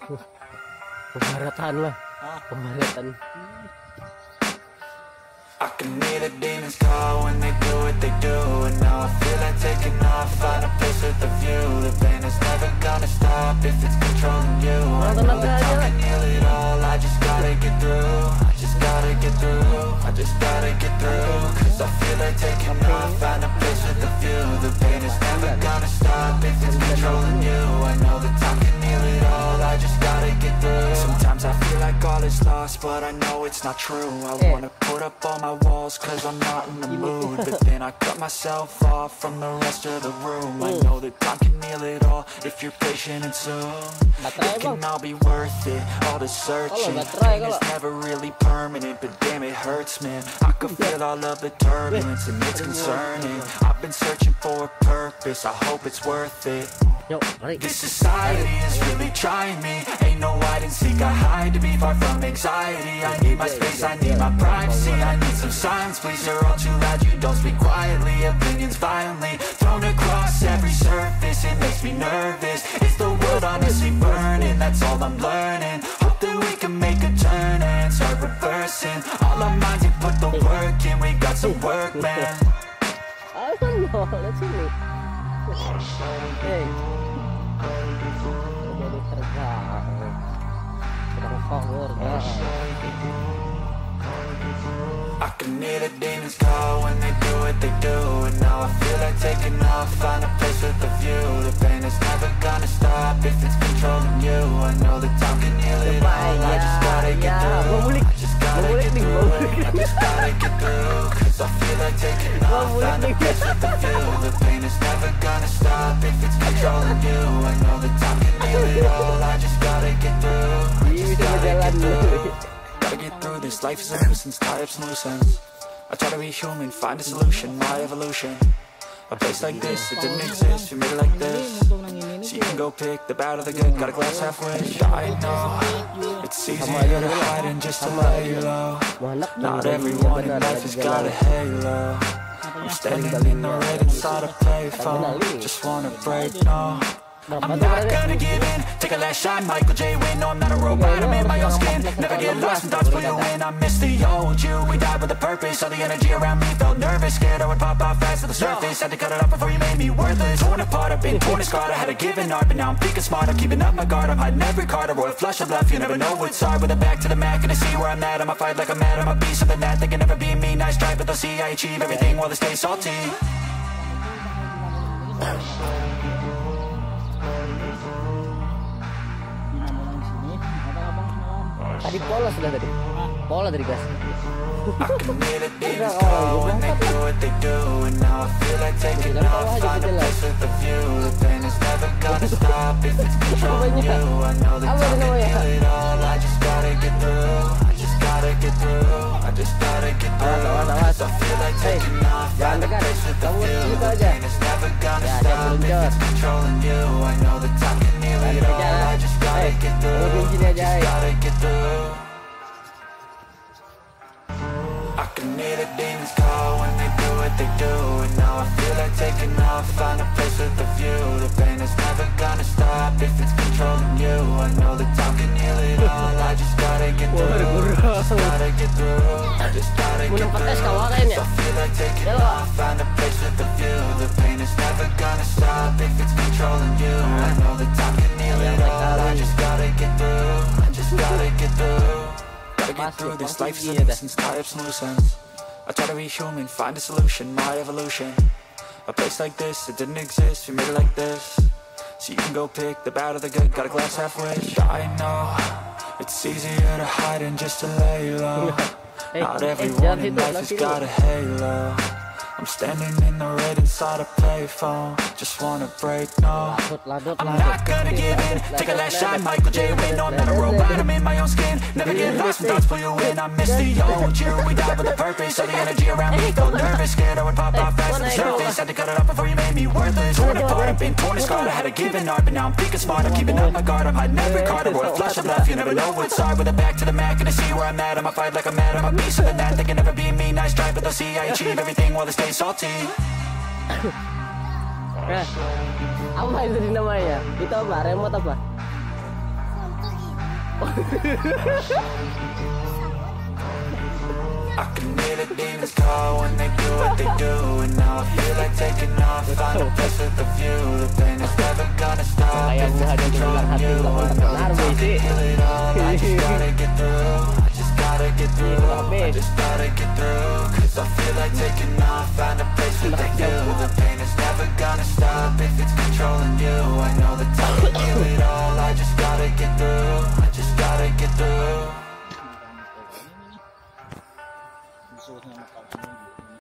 Pembaratan lah. Pembaratan. I can hear the demons call when they do what they do. And now I feel like taking off, find a place with a view. The pain is never gonna stop if it's controlling you. I know that time can heal it all, I just gotta get through. I just gotta get through, I just gotta get through. Cause I feel like taking off, find a place with a view. The pain is never gonna stop if it's controlling you. I know that time can heal it all, I just gotta get through. Sometimes I feel like all is lost, but I know it's not true. I wanna put up all my walls cause I'm not in the mood. But then I cut myself off from the rest of the room. I know that time can heal it all if you're patient and soon. It can all be worth it, all the searching. Pain is never really permanent, but damn it hurts, man. I can feel all of the turbulence and it's concerning. I've been searching for a purpose, I hope it's worth it. This society is really trying me. Ain't no hide and seek, I hide to be far from anxiety. I need my space, I need my privacy. I need some silence, please, you're all too loud. You don't speak quietly, opinions violently thrown across every surface. It makes me nervous. Is the world honestly burning? That's all I'm learning. Hope that we can make a turn and start reversing. All our minds and put the work in. We got some work, man. I don't know, let's see. Hey. I can hear the demons call when they do what they do. And now I feel like taking off, find a place with a view. The pain is never gonna stop if it's controlling you. I know that time can heal it all, I just gotta get through. I just gotta get through, I just gotta get through. Cause I feel like taking off, find a place with a view. The pain is never gonna stop if it's controlling you. I know that time can heal it all, I just gotta get through. I just gotta get through. Gotta get through this, life is a nuisance, tie up some loose ends. I try to be human, find a solution, my evolution. A place like this, it didn't exist, we made it like this. So you can go pick the bad or the good, got a glass halfway. I know, it's easier to hide and just to lay low. Not everyone in life has got a halo. I'm standing in the red inside a payphone. Just wanna break, no. I'm not gonna give in, take a last shot, Michael J. Win. No, I'm not a robot, I'm in my own skin. Never get lost when thoughts pull you in. I miss the old you, we died with a purpose. All the energy around me felt nervous, scared I would pop out fast to the surface. Had to cut it off before you made me worthless. Torn apart, I've been torn and scarred. I had a given art, but now I'm thinking smart. I'm keeping up my guard, I'm hiding every card. A royal flush of love, you never know what's hard. With a back to the mat, gonna see where I'm at. I'ma fight like I'm mad, I'ma be something that they can never be me. Nice try, but they'll see I achieve everything while they stay salty. Tadi pola sudah tadi. Pola dari gas. I can hear the demons call when they do what they do. And now I feel like taking off, find a place with a view. The pain is never gonna stop if it's controlling you. I know that time can heal it all, I just gotta get through. I just gotta get through, I just gotta get through. Cause I feel like taking off, find a place with a view. The pain is never gonna stop if it's controlling you. I know that time can heal it all, I just gotta get through. I just gotta get through. I can hear the demons call when they do what they do. And now I feel like taking off, find a place with a view. The pain is never gonna stop if it's controlling you. I know that time can heal it all, I just gotta get through. I just gotta get through, I just gotta get through. I feel like taking off, find a place with a view. The pain is never gonna stop if it's controlling you. I know that time can heal it all, I just gotta get through. I just gotta get through. Gotta get through this, life is a nuisance, tie up some loose ends. I try to be human, find a solution, my evolution. A place like this, it didn't exist, we made it like this. So you can go pick the bad or the good, got a glass halfway. I know, it's easier to hide and just to lay low. Not everyone in life has got a halo. I'm standing in the red inside a payphone. Just wanna break, no. I'm not gonna give in, take a last shot, Michael J. Win. No, I'm not a robot, I'm in my own skin. Never get lost when thoughts pull you in. I miss the old you, we died with a purpose. All the energy around me felt nervous, scared I would pop out fast to the surface. Had to cut it off before you made me worthless. Torn apart, I've been torn and scarred. I had a given art, but now I'm thinking smart. I'm keeping up my guard, I'm hiding every card. A royal flush of love, you never know what's hard. With a back to the mat, gonna see where I'm at. I'ma fight like I'm mad, I'ma be something that they can never be me. Nice try, but they'll see I achieve everything while they stay salty. Apa itu namanya? Itu apa? Remote apa? I can hear the demons call when they do what they do. And now I feel like taking off, find a place with a view. The pain is never gonna stop if it's controlling you. I know that I can heal it all, I just gotta get through. I just gotta get through, I just gotta get through. Cause I feel like taking off, find a place with a view. The pain is never gonna stop if